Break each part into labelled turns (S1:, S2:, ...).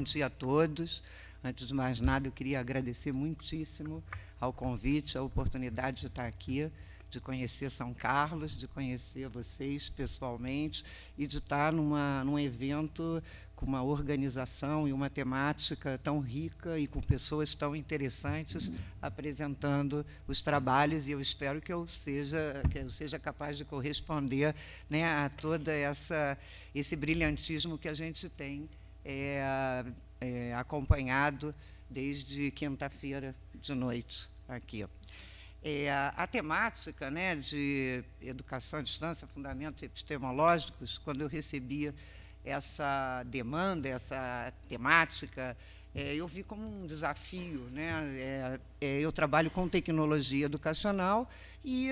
S1: bom dia a todos. Antes de mais nada, eu queria agradecer muitíssimo ao convite, a oportunidade de estar aqui, de conhecer São Carlos, de conhecer vocês pessoalmente e de estar num evento com uma organização e uma temática tão rica e com pessoas tão interessantes apresentando os trabalhos, e eu espero que eu seja capaz de corresponder, né, a todo esse brilhantismo que a gente tem acompanhado desde quinta-feira de noite aqui. A temática, né, de educação à distância, fundamentos epistemológicos, quando eu recebia essa demanda, essa temática, eu vi como um desafio, né? Eu trabalho com tecnologia educacional e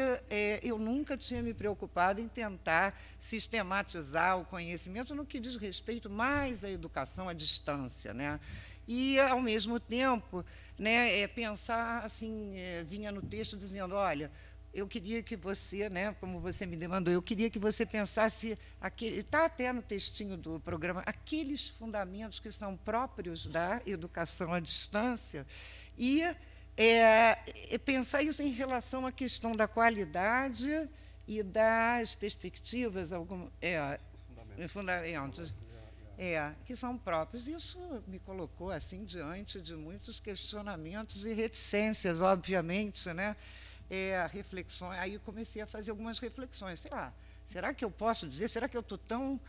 S1: eu nunca tinha me preocupado em tentar sistematizar o conhecimento no que diz respeito mais à educação à distância, né? E, ao mesmo tempo, né, pensar assim, vinha no texto dizendo, olha, eu queria que você, né, como você me demandou, eu queria que você pensasse, está até no textinho do programa, aqueles fundamentos que são próprios da educação à distância, e pensar isso em relação à questão da qualidade e das perspectivas, fundamentos, que são próprios. Isso me colocou assim diante de muitos questionamentos e reticências, obviamente, né? Reflexões. Aí eu comecei a fazer algumas reflexões. Sei lá, será que eu posso dizer? Será que eu estou tão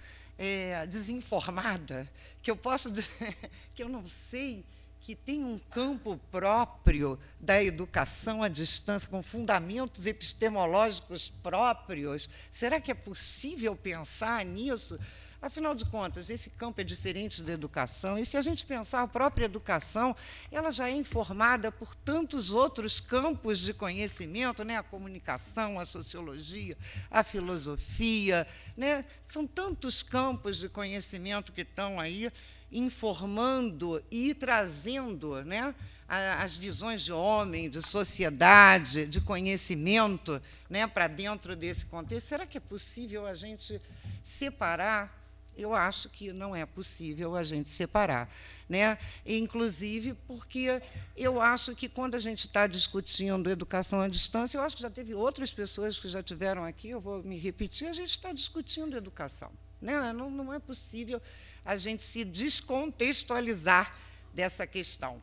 S1: desinformada que eu posso dizer que eu não sei que tem um campo próprio da educação à distância, com fundamentos epistemológicos próprios? Será que é possível pensar nisso? Afinal de contas, esse campo é diferente da educação, e se a gente pensar a própria educação, ela já é informada por tantos outros campos de conhecimento, né? A comunicação, a sociologia, a filosofia, né? São tantos campos de conhecimento que estão aí informando e trazendo, né, as visões de homem, de sociedade, de conhecimento, né, para dentro desse contexto. Será que é possível a gente separar? Eu acho que não é possível a gente separar, né? Inclusive porque eu acho que, quando a gente está discutindo educação à distância, eu acho que já teve outras pessoas que já tiveram aqui, eu vou me repetir, a gente está discutindo educação, né? Não é possível a gente se descontextualizar dessa questão.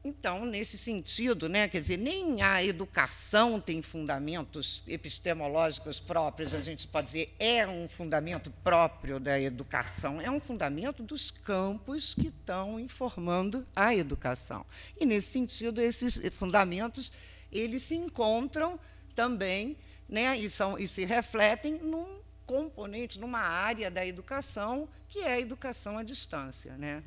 S1: Então, nesse sentido, né, quer dizer, nem a educação tem fundamentos epistemológicos próprios, a gente pode dizer, é um fundamento próprio da educação, é um fundamento dos campos que estão informando a educação. E, nesse sentido, esses fundamentos, eles se encontram também, né, e se refletem num componente, numa área da educação, que é a educação à distância, né?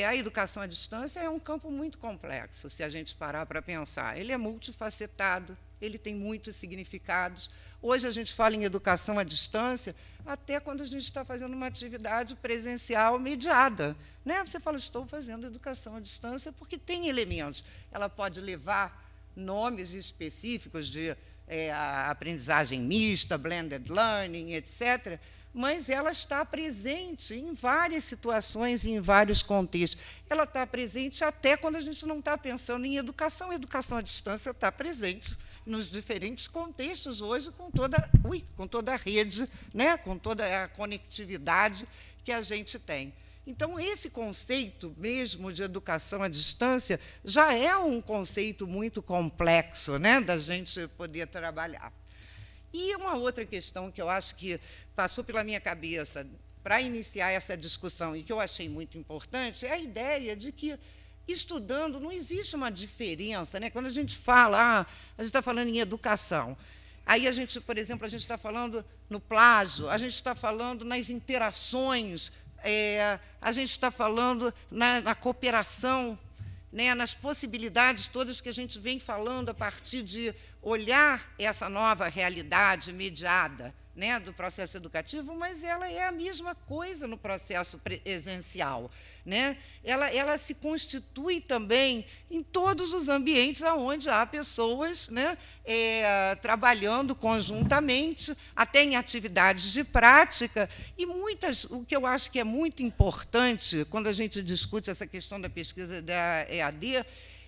S1: A educação à distância é um campo muito complexo, se a gente parar para pensar. Ele é multifacetado, ele tem muitos significados. Hoje a gente fala em educação à distância, até quando a gente está fazendo uma atividade presencial mediada, né? Você fala, estou fazendo educação à distância porque tem elementos. Ela pode levar nomes específicos de aprendizagem mista, blended learning, etc., mas ela está presente em várias situações e em vários contextos. Ela está presente até quando a gente não está pensando em educação. A educação à distância está presente nos diferentes contextos hoje, com toda a rede, né? Com toda a conectividade que a gente tem. Então, esse conceito mesmo de educação à distância já é um conceito muito complexo, né, da gente poder trabalhar. E uma outra questão que eu acho que passou pela minha cabeça para iniciar essa discussão e que eu achei muito importante é a ideia de que, estudando, não existe uma diferença, né? Quando a gente fala, a gente está falando em educação, aí a gente, por exemplo, a gente está falando no plágio, a gente está falando nas interações, a gente está falando na cooperação, né, nas possibilidades todas que a gente vem falando a partir de olhar essa nova realidade mediada, né, do processo educativo, mas ela é a mesma coisa no processo presencial, né? Ela se constitui também em todos os ambientes onde há pessoas, né, trabalhando conjuntamente, até em atividades de prática, e o que eu acho que é muito importante, quando a gente discute essa questão da pesquisa da EAD,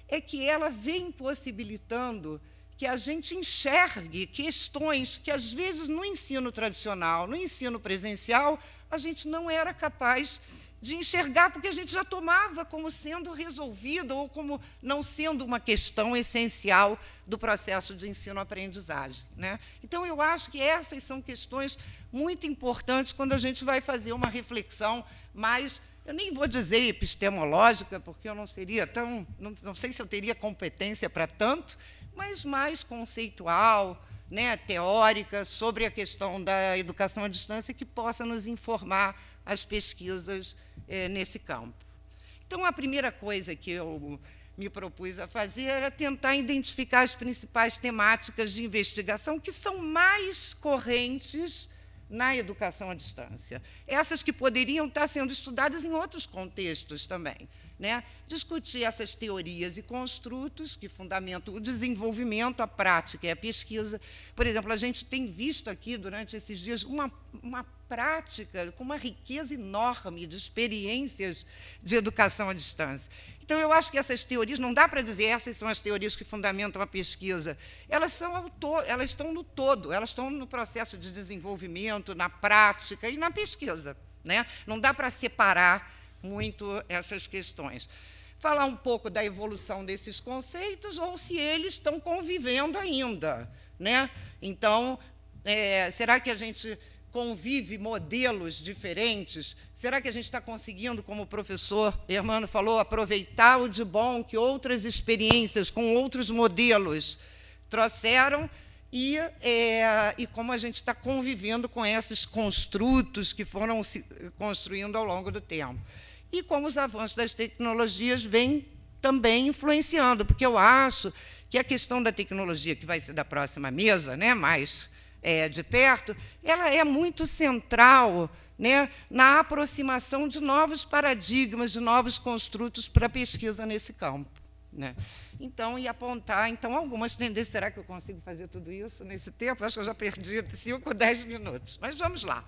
S1: é que ela vem possibilitando que a gente enxergue questões que, às vezes, no ensino tradicional, no ensino presencial, a gente não era capaz de enxergar, porque a gente já tomava como sendo resolvido ou como não sendo uma questão essencial do processo de ensino-aprendizagem, né? Então, eu acho que essas são questões muito importantes quando a gente vai fazer uma reflexão mais, eu nem vou dizer epistemológica, porque eu não seria tão, não sei se eu teria competência para tanto, mas mais conceitual, né, teórica, sobre a questão da educação à distância, que possa nos informar as pesquisas nesse campo. Então, a primeira coisa que eu me propus a fazer era tentar identificar as principais temáticas de investigação que são mais correntes na educação à distância. Essas que poderiam estar sendo estudadas em outros contextos também, né? Discutir essas teorias e construtos que fundamentam o desenvolvimento, a prática e a pesquisa. Por exemplo, a gente tem visto aqui, durante esses dias, uma prática com uma riqueza enorme de experiências de educação à distância. Então, eu acho que essas teorias, não dá para dizer essas são as teorias que fundamentam a pesquisa, elas estão no todo, elas estão no processo de desenvolvimento, na prática e na pesquisa, né? Não dá para separar muito essas questões. Falar um pouco da evolução desses conceitos, ou se eles estão convivendo ainda, né? Então, será que a gente convive modelos diferentes? Será que a gente está conseguindo, como o professor Hermano falou, aproveitar o de bom que outras experiências com outros modelos trouxeram e como a gente está convivendo com esses construtos que foram se construindo ao longo do tempo? E como os avanços das tecnologias vêm também influenciando, porque eu acho que a questão da tecnologia, que vai ser da próxima mesa, né, mais de perto, ela é muito central, né, na aproximação de novos paradigmas, de novos construtos para a pesquisa nesse campo, né? Então, e apontar algumas tendências. Será que eu consigo fazer tudo isso nesse tempo? Acho que eu já perdi 5 ou 10 minutos. Mas vamos lá.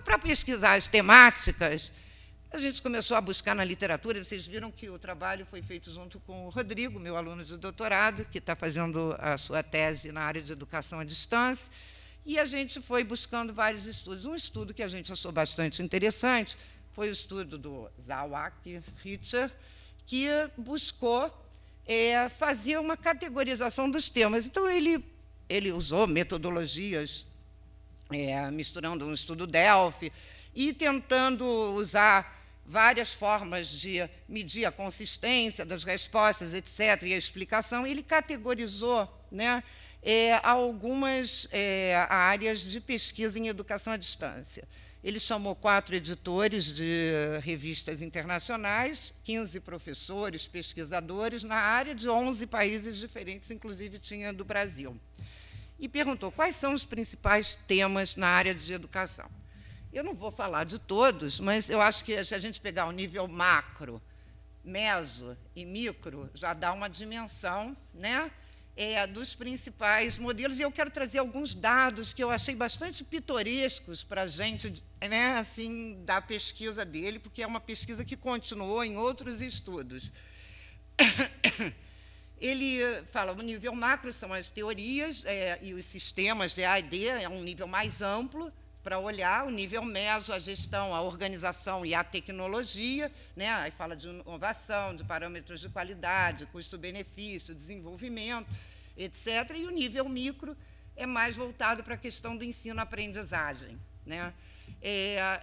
S1: Para pesquisar as temáticas, a gente começou a buscar na literatura. Vocês viram que o trabalho foi feito junto com o Rodrigo, meu aluno de doutorado, que está fazendo a sua tese na área de educação à distância, e a gente foi buscando vários estudos. Um estudo que a gente achou bastante interessante foi o estudo do Zawak Richer, que buscou fazer uma categorização dos temas. Então, ele usou metodologias, misturando um estudo Delphi e tentando usar várias formas de medir a consistência das respostas, etc., e a explicação. Ele categorizou, né, algumas áreas de pesquisa em educação à distância. Ele chamou 4 editores de revistas internacionais, 15 professores, pesquisadores, na área de 11 países diferentes, inclusive tinha do Brasil. E perguntou quais são os principais temas na área de educação. Eu não vou falar de todos, mas eu acho que, se a gente pegar o nível macro, meso e micro, já dá uma dimensão, né, dos principais modelos. E eu quero trazer alguns dados que eu achei bastante pitorescos para a gente, né, assim, da pesquisa dele, porque é uma pesquisa que continuou em outros estudos. Ele fala, o nível macro são as teorias e os sistemas de A&D, é um nível mais amplo para olhar. O nível meso, a gestão, a organização e a tecnologia, né? Aí fala de inovação, de parâmetros de qualidade, custo-benefício, desenvolvimento, etc. E o nível micro é mais voltado para a questão do ensino-aprendizagem, né?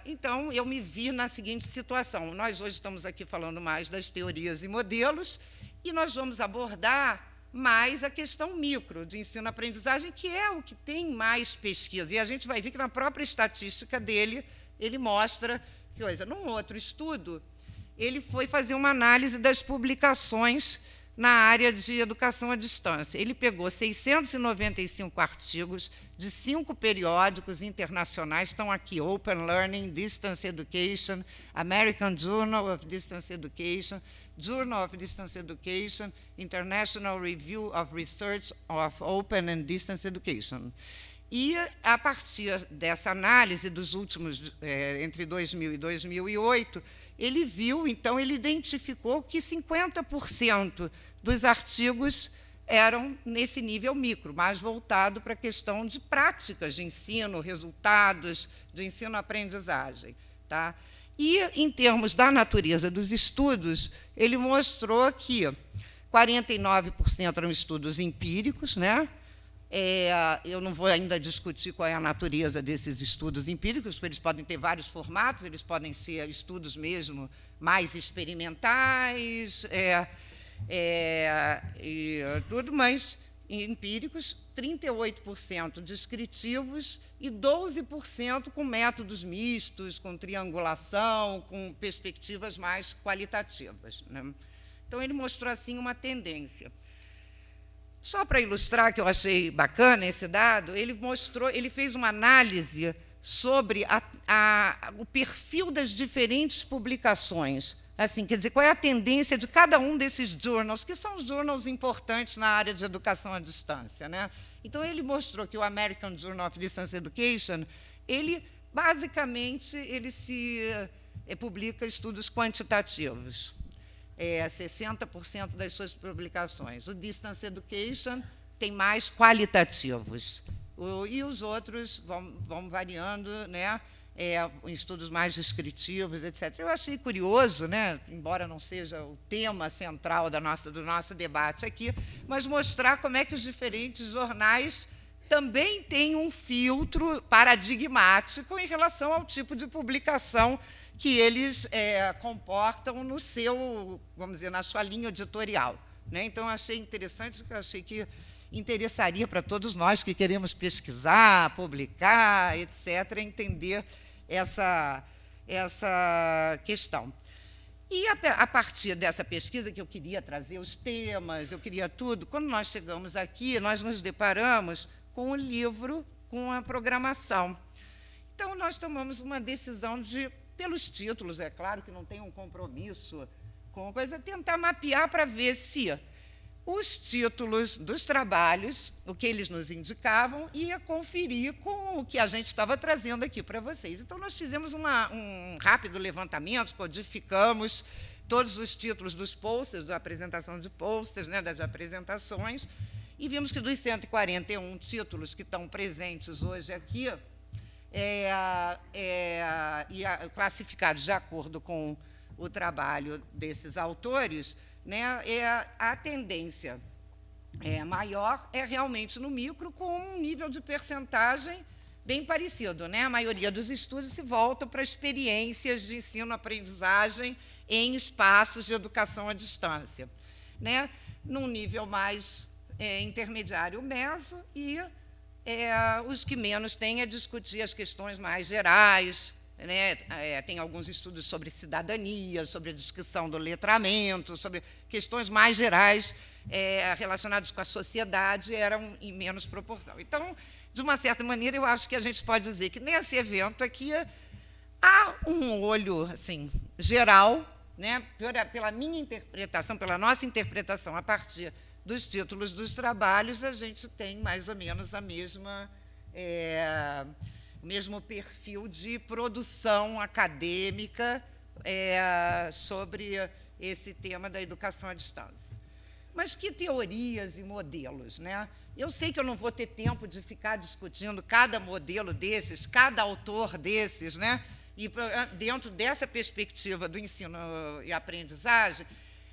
S1: Então, eu me vi na seguinte situação. Nós hoje estamos aqui falando mais das teorias e modelos, e nós vamos abordar mais a questão micro de ensino-aprendizagem, que é o que tem mais pesquisa. E a gente vai ver que, na própria estatística dele, ele mostra coisa. Num outro estudo, ele foi fazer uma análise das publicações na área de educação à distância. Ele pegou 695 artigos de 5 periódicos internacionais, estão aqui, Open Learning, Distance Education, American Journal of Distance Education, Journal of Distance Education, International Review of Research of Open and Distance Education. E, a partir dessa análise dos últimos, entre 2000 e 2008, ele viu, então, ele identificou que 50% dos artigos eram nesse nível micro, mais voltado para a questão de práticas de ensino, resultados de ensino-aprendizagem. Tá? E, em termos da natureza dos estudos, ele mostrou que 49% eram estudos empíricos, né? Eu não vou ainda discutir qual é a natureza desses estudos empíricos, porque eles podem ter vários formatos, eles podem ser estudos mesmo mais experimentais, e tudo, mas empíricos, 38% descritivos e 12% com métodos mistos, com triangulação, com perspectivas mais qualitativas, né? Então, ele mostrou, assim, uma tendência. Só para ilustrar, que eu achei bacana esse dado, ele fez uma análise sobre o perfil das diferentes publicações. Assim, quer dizer, qual é a tendência de cada um desses journals, que são os journals importantes na área de educação à distância, né? Então, ele mostrou que o American Journal of Distance Education, ele, basicamente, publica estudos quantitativos. 60% das suas publicações. O Distance Education tem mais qualitativos. E os outros vão variando, né? Estudos mais descritivos, etc. Eu achei curioso, né? Embora não seja o tema central do nosso debate aqui, mas mostrar como é que os diferentes jornais também têm um filtro paradigmático em relação ao tipo de publicação que eles comportam no seu, vamos dizer, na sua linha editorial, né? Então, achei interessante, achei que interessaria para todos nós que queremos pesquisar, publicar, etc., entender essa questão. E, a partir dessa pesquisa, que eu queria trazer os temas, eu queria tudo, quando nós chegamos aqui, nós nos deparamos com o livro, com a programação. Então, nós tomamos uma decisão de, pelos títulos, é claro que não tem um compromisso com a coisa, tentar mapear para ver se os títulos dos trabalhos, o que eles nos indicavam, ia conferir com o que a gente estava trazendo aqui para vocês. Então, nós fizemos um rápido levantamento, codificamos todos os títulos dos posters, da apresentação de posters, né, das apresentações, e vimos que dos 141 títulos que estão presentes hoje aqui, classificados de acordo com o trabalho desses autores, né, a tendência maior é realmente no micro, com um nível de percentagem bem parecido, né? A maioria dos estudos se voltam para experiências de ensino-aprendizagem em espaços de educação à distância, né? Num nível mais intermediário meso, e os que menos têm a discutir as questões mais gerais, né? Tem alguns estudos sobre cidadania, sobre a discussão do letramento, sobre questões mais gerais relacionadas com a sociedade, eram em menos proporção. Então, de uma certa maneira, eu acho que a gente pode dizer que nesse evento aqui há um olho, assim, geral, né? Pela minha interpretação, pela nossa interpretação, a partir dos títulos dos trabalhos, a gente tem mais ou menos a mesma... o mesmo perfil de produção acadêmica sobre esse tema da educação à distância. Mas que teorias e modelos, né? Eu sei que eu não vou ter tempo de ficar discutindo cada modelo desses, cada autor desses, né? E dentro dessa perspectiva do ensino e aprendizagem,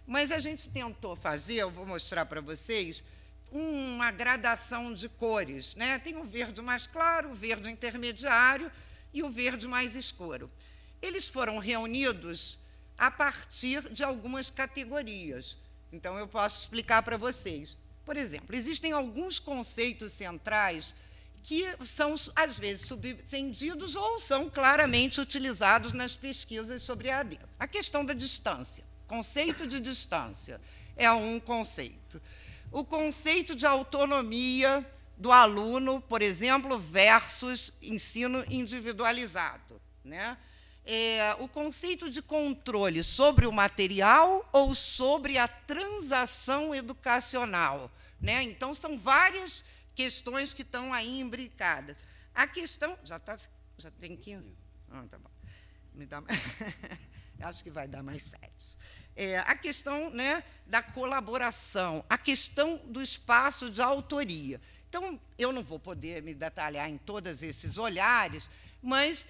S1: mas a gente tentou fazer, eu vou mostrar para vocês, uma gradação de cores, né? Tem o verde mais claro, o verde intermediário e o verde mais escuro. Eles foram reunidos a partir de algumas categorias. Então, eu posso explicar para vocês. Por exemplo, existem alguns conceitos centrais que são, às vezes, subentendidos ou são claramente utilizados nas pesquisas sobre a AD. A questão da distância, conceito de distância. é um conceito. O conceito de autonomia do aluno, por exemplo, versus ensino individualizado, né? O conceito de controle sobre o material ou sobre a transação educacional, né? Então, são várias questões que estão aí imbricadas. A questão... Já tem 15? Ah, tá bom. Me dá... Acho que vai dar mais 7. A questão, né, da colaboração, a questão do espaço de autoria. Então, eu não vou poder me detalhar em todos esses olhares, mas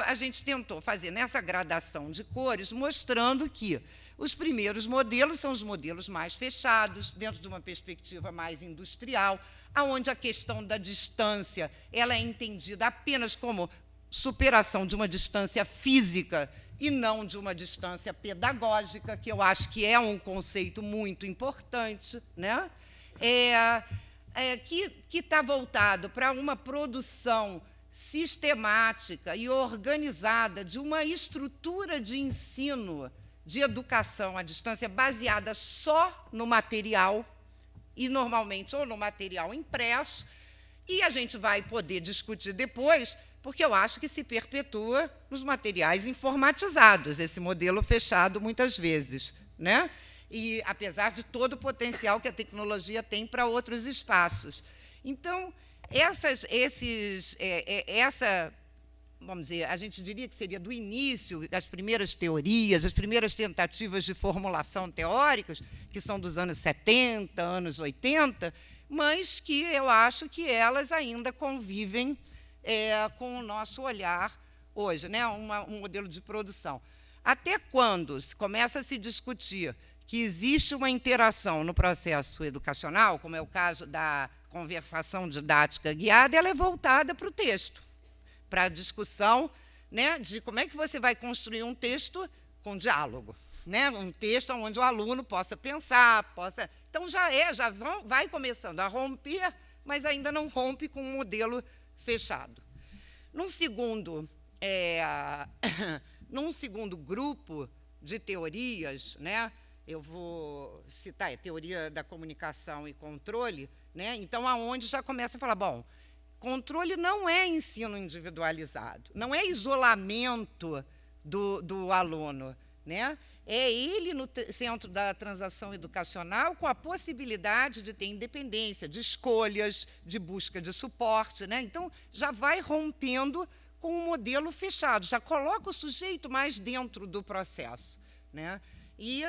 S1: a gente tentou fazer nessa gradação de cores, mostrando que os primeiros modelos são os modelos mais fechados, dentro de uma perspectiva mais industrial, onde a questão da distância ela é entendida apenas como superação de uma distância física e não de uma distância pedagógica, que eu acho que é um conceito muito importante, né? Que está voltado para uma produção sistemática e organizada de uma estrutura de ensino, de educação à distância, baseada só no material, e, normalmente, ou no material impresso, e a gente vai poder discutir depois, porque eu acho que se perpetua nos materiais informatizados, esse modelo fechado, muitas vezes, né? E, apesar de todo o potencial que a tecnologia tem para outros espaços. Então, vamos dizer, a gente diria que seria do início, as primeiras teorias, as primeiras tentativas de formulação teóricas, que são dos anos 70, anos 80, mas que eu acho que elas ainda convivem com o nosso olhar hoje, né? Um modelo de produção. Até quando se começa a se discutir que existe uma interação no processo educacional, como é o caso da conversação didática guiada, ela é voltada para o texto, para a discussão, né, de como é que você vai construir um texto com diálogo, né? Um texto onde o aluno possa pensar, possa... Então, vai começando a romper, mas ainda não rompe com um modelo fechado. Num segundo grupo de teorias, né, eu vou citar a teoria da comunicação e controle, né? Então, aonde já começa a falar, bom, controle não é ensino individualizado, não é isolamento do aluno, né? É ele no centro da transação educacional, com a possibilidade de ter independência, de escolhas, de busca de suporte, né? Então, já vai rompendo com um modelo fechado, já coloca o sujeito mais dentro do processo, né? E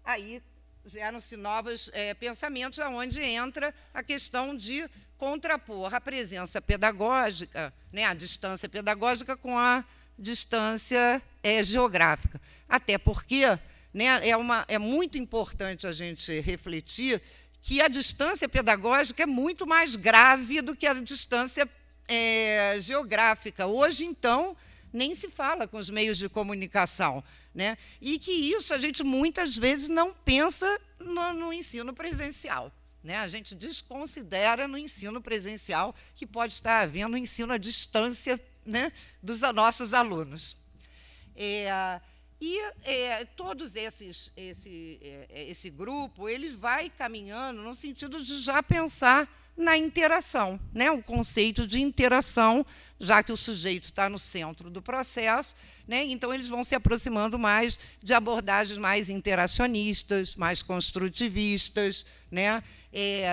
S1: aí geram-se novos pensamentos, onde entra a questão de contrapor a presença pedagógica, né, a distância pedagógica com a distância geográfica. Até porque, né, é muito importante a gente refletir que a distância pedagógica é muito mais grave do que a distância geográfica. Hoje, então, nem se fala com os meios de comunicação, né? E que isso a gente muitas vezes não pensa no ensino presencial, né? A gente desconsidera no ensino presencial que pode estar havendo um ensino à distância, né, dos nossos alunos. Todos esse grupo ele vai caminhando no sentido de já pensar na interação, né? O conceito de interação, já que o sujeito está no centro do processo, né? Então, eles vão se aproximando mais de abordagens mais interacionistas, mais construtivistas, né?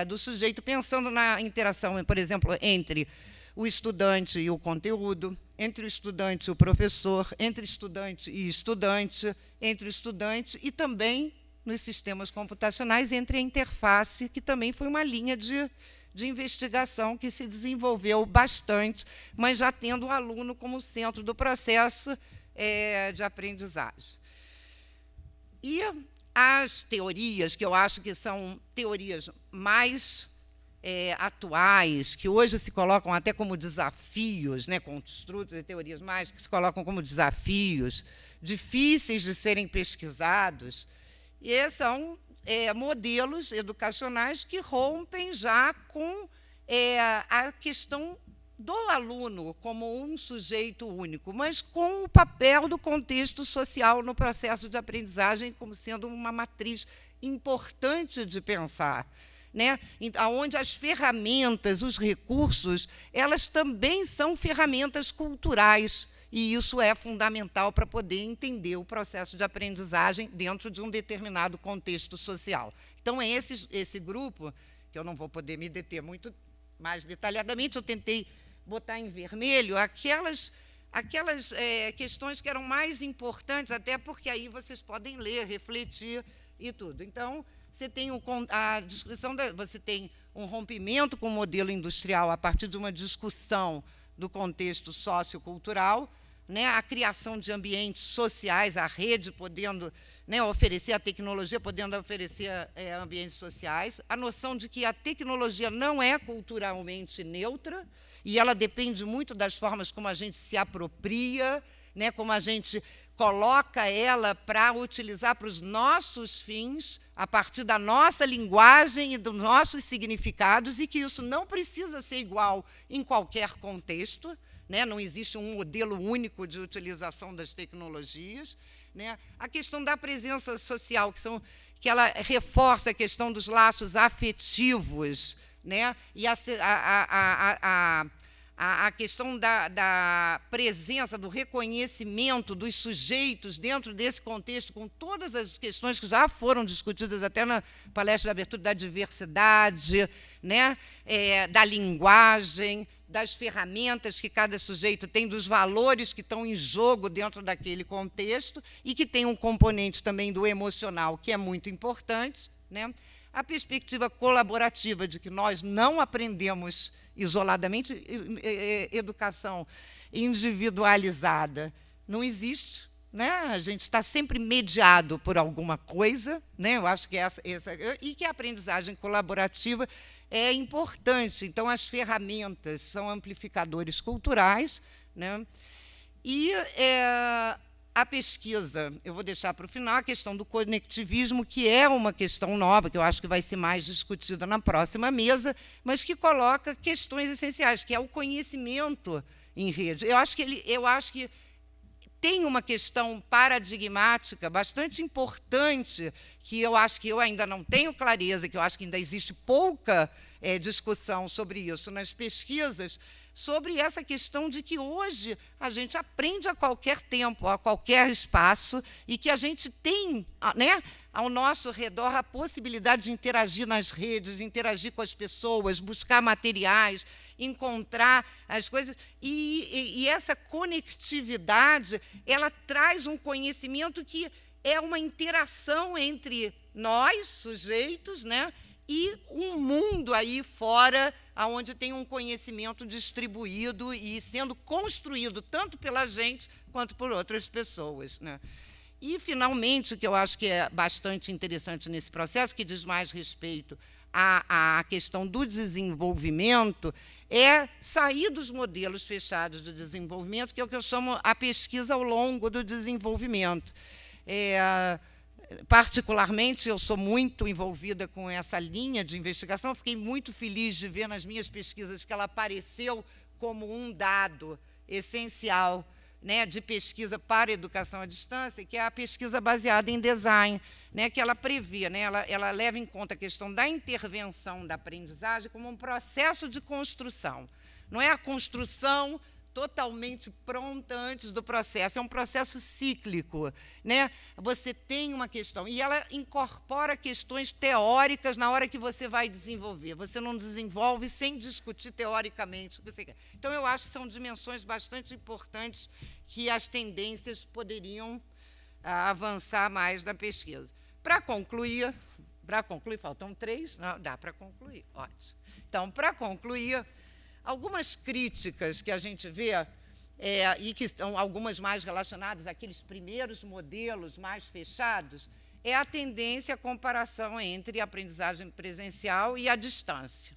S1: Do sujeito pensando na interação, por exemplo, entre o estudante e o conteúdo, entre o estudante e o professor, entre estudante e estudante, entre o estudante e também, nos sistemas computacionais, entre a interface, que também foi uma linha de investigação que se desenvolveu bastante, mas já tendo o aluno como centro do processo de aprendizagem. E as teorias, que eu acho que são teorias mais atuais, que hoje se colocam até como desafios, né, construtos e teorias mais que se colocam como desafios, difíceis de serem pesquisados, e são modelos educacionais que rompem já com a questão do aluno como um sujeito único, mas com o papel do contexto social no processo de aprendizagem como sendo uma matriz importante de pensar, né? Onde as ferramentas, os recursos, elas também são ferramentas culturais, e isso é fundamental para poder entender o processo de aprendizagem dentro de um determinado contexto social. Então, é esse grupo, que eu não vou poder me deter muito mais detalhadamente, eu tentei botar em vermelho aquelas questões que eram mais importantes, até porque aí vocês podem ler, refletir e tudo. Então, você tem a descrição, você tem um rompimento com o modelo industrial a partir de uma discussão do contexto sociocultural, né, a criação de ambientes sociais, a rede podendo, né, oferecer, a tecnologia podendo oferecer ambientes sociais, a noção de que a tecnologia não é culturalmente neutra, e ela depende muito das formas como a gente se apropria, né, como a gente coloca ela para utilizar para os nossos fins, a partir da nossa linguagem e dos nossos significados, e que isso não precisa ser igual em qualquer contexto, né, não existe um modelo único de utilização das tecnologias, né. A questão da presença social, que ela reforça a questão dos laços afetivos, né, e a questão da presença, do reconhecimento dos sujeitos dentro desse contexto, com todas as questões que já foram discutidas até na palestra de abertura, da diversidade, né, da linguagem, das ferramentas que cada sujeito tem, dos valores que estão em jogo dentro daquele contexto, e que tem um componente também do emocional, que é muito importante, né? A perspectiva colaborativa de que nós não aprendemos isoladamente, educação individualizada não existe, né? A gente está sempre mediado por alguma coisa, né? Eu acho que e que a aprendizagem colaborativa é importante. Então, as ferramentas são amplificadores culturais, né? E a pesquisa, eu vou deixar para o final, a questão do conectivismo, que é uma questão nova, que eu acho que vai ser mais discutida na próxima mesa, mas que coloca questões essenciais, que é o conhecimento em rede. Eu acho que tem uma questão paradigmática bastante importante, que eu acho que eu ainda não tenho clareza, que eu acho que ainda existe pouca discussão sobre isso nas pesquisas, sobre essa questão de que hoje a gente aprende a qualquer tempo, a qualquer espaço, e que a gente tem, né, ao nosso redor a possibilidade de interagir nas redes, interagir com as pessoas, buscar materiais, encontrar as coisas. E essa conectividade, ela traz um conhecimento que é uma interação entre nós, sujeitos, né, e um mundo aí fora, onde tem um conhecimento distribuído e sendo construído tanto pela gente quanto por outras pessoas, né? E, finalmente, o que eu acho que é bastante interessante nesse processo, que diz mais respeito à questão do desenvolvimento, é sair dos modelos fechados de desenvolvimento, que é o que eu chamo a pesquisa ao longo do desenvolvimento. Particularmente, eu sou muito envolvida com essa linha de investigação. Eu fiquei muito feliz de ver nas minhas pesquisas que ela apareceu como um dado essencial, né, de pesquisa para a educação à distância, que é a pesquisa baseada em design, né, que ela prevê, né, ela leva em conta a questão da intervenção da aprendizagem como um processo de construção. Não é a construção totalmente pronta antes do processo, é um processo cíclico, né? Você tem uma questão, e ela incorpora questões teóricas na hora que você vai desenvolver. Você não desenvolve sem discutir teoricamente o que você quer. Então, eu acho que são dimensões bastante importantes que as tendências poderiam avançar mais na pesquisa. Para concluir, faltam 3, não, dá para concluir, ótimo. Então, para concluir, algumas críticas que a gente vê, e que são algumas mais relacionadas àqueles primeiros modelos mais fechados, é a tendência à comparação entre a aprendizagem presencial e a distância.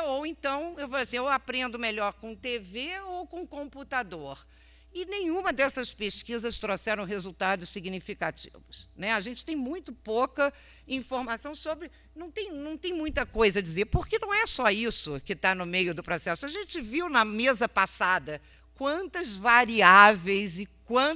S1: Ou então, eu vou dizer, eu aprendo melhor com TV ou com computador. E nenhuma dessas pesquisas trouxeram resultados significativos, né? A gente tem muito pouca informação sobre... Não tem muita coisa a dizer, porque não é só isso que está no meio do processo. A gente viu na mesa passada quantas variáveis e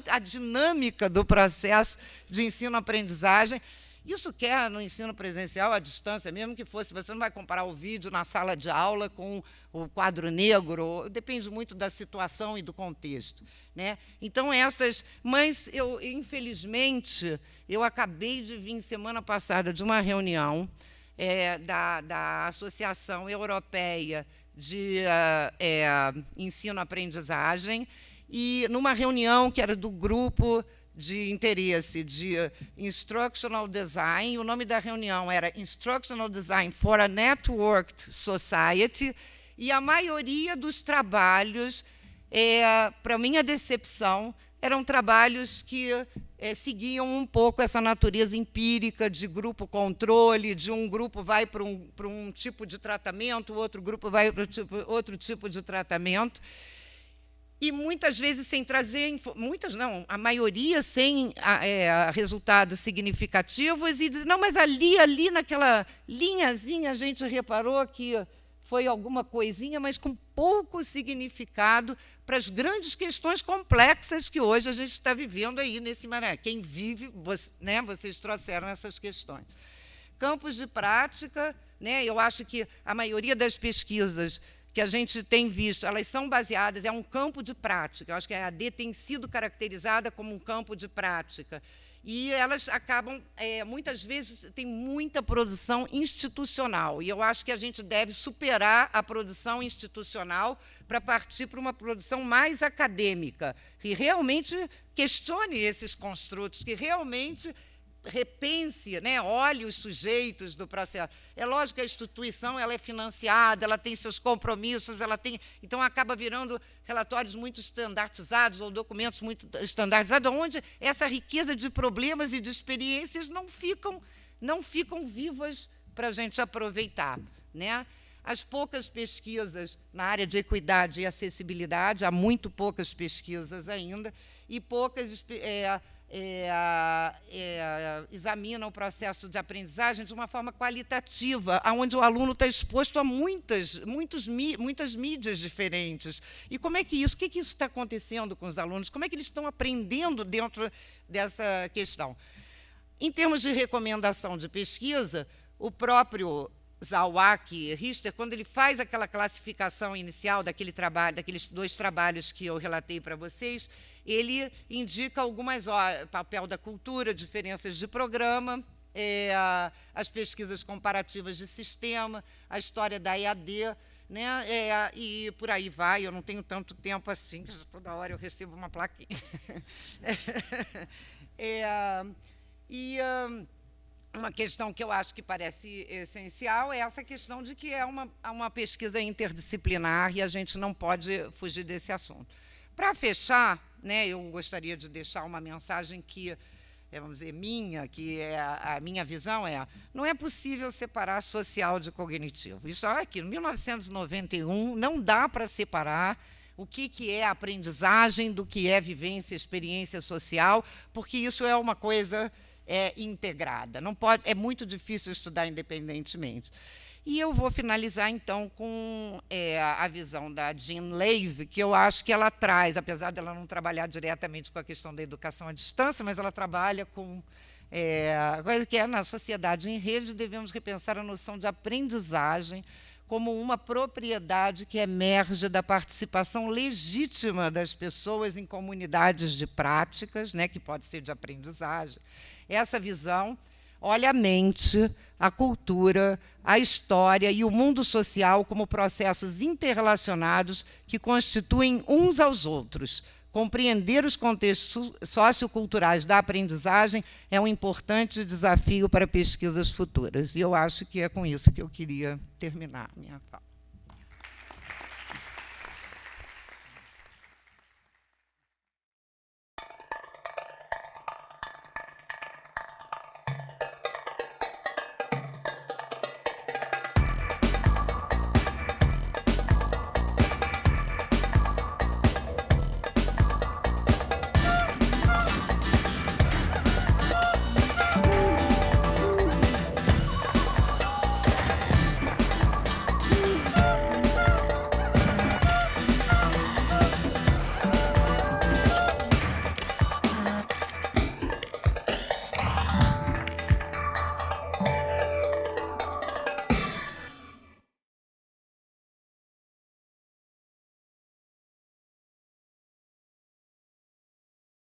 S1: a dinâmica do processo de ensino-aprendizagem, Isso quer no ensino presencial, à distância, mesmo que fosse, você não vai comparar o vídeo na sala de aula com o quadro negro, depende muito da situação e do contexto, né? Então, mas infelizmente, eu acabei de vir semana passada de uma reunião da Associação Europeia de Ensino-Aprendizagem, e numa reunião que era do grupo de interesse de Instructional Design, o nome da reunião era Instructional Design for a Networked Society, e a maioria dos trabalhos, para minha decepção, eram trabalhos que seguiam um pouco essa natureza empírica de grupo controle, de um grupo vai para um tipo de tratamento, o outro grupo vai para outro tipo de tratamento, e muitas vezes sem trazer, muitas não, a maioria sem resultados significativos, e diz, não, mas ali naquela linhazinha a gente reparou que foi alguma coisinha, mas com pouco significado para as grandes questões complexas que hoje a gente está vivendo aí nesse maré. Quem vive, né, vocês trouxeram essas questões. Campos de prática, né, eu acho que a maioria das pesquisas que a gente tem visto, elas são baseadas, é um campo de prática. Eu acho que a EAD tem sido caracterizada como um campo de prática. E elas acabam, muitas vezes, tem muita produção institucional. E eu acho que a gente deve superar a produção institucional para partir para uma produção mais acadêmica, que realmente questione esses construtos, que realmente repense, né, olhe os sujeitos do processo. É lógico que a instituição ela é financiada, ela tem seus compromissos, então acaba virando relatórios muito estandardizados ou documentos muito estandardizados, onde essa riqueza de problemas e de experiências não ficam vivas para a gente aproveitar, né? As poucas pesquisas na área de equidade e acessibilidade, há muito poucas pesquisas ainda, e poucas examina o processo de aprendizagem de uma forma qualitativa, onde o aluno está exposto a muitas mídias diferentes. E como é que o que isso está acontecendo com os alunos? Como é que eles estão aprendendo dentro dessa questão? Em termos de recomendação de pesquisa, o próprio Zawak Richter, quando ele faz aquela classificação inicial daqueles 2 trabalhos que eu relatei para vocês, ele indica algumas papel da cultura, diferenças de programa, as pesquisas comparativas de sistema, a história da EAD, né, e por aí vai. Eu não tenho tanto tempo assim, toda hora eu recebo uma plaquinha. Uma questão que eu acho que parece essencial é essa questão de que é uma pesquisa interdisciplinar e a gente não pode fugir desse assunto. Para fechar, né, eu gostaria de deixar uma mensagem que, vamos dizer, a minha visão não é possível separar social de cognitivo. Isso aqui, em 1991, não dá para separar o que é aprendizagem do que é vivência, experiência social, porque isso é uma coisa integrada. Não pode, é muito difícil estudar independentemente. E eu vou finalizar, então, com a visão da Jean Lave, que eu acho que ela traz, apesar dela não trabalhar diretamente com a questão da educação à distância, mas ela trabalha com coisa que na sociedade em rede, devemos repensar a noção de aprendizagem como uma propriedade que emerge da participação legítima das pessoas em comunidades de práticas, né, que pode ser de aprendizagem. Essa visão olha a mente, a cultura, a história e o mundo social como processos interrelacionados que constituem uns aos outros. Compreender os contextos socioculturais da aprendizagem é um importante desafio para pesquisas futuras. E eu acho que é com isso que eu queria terminar a minha fala.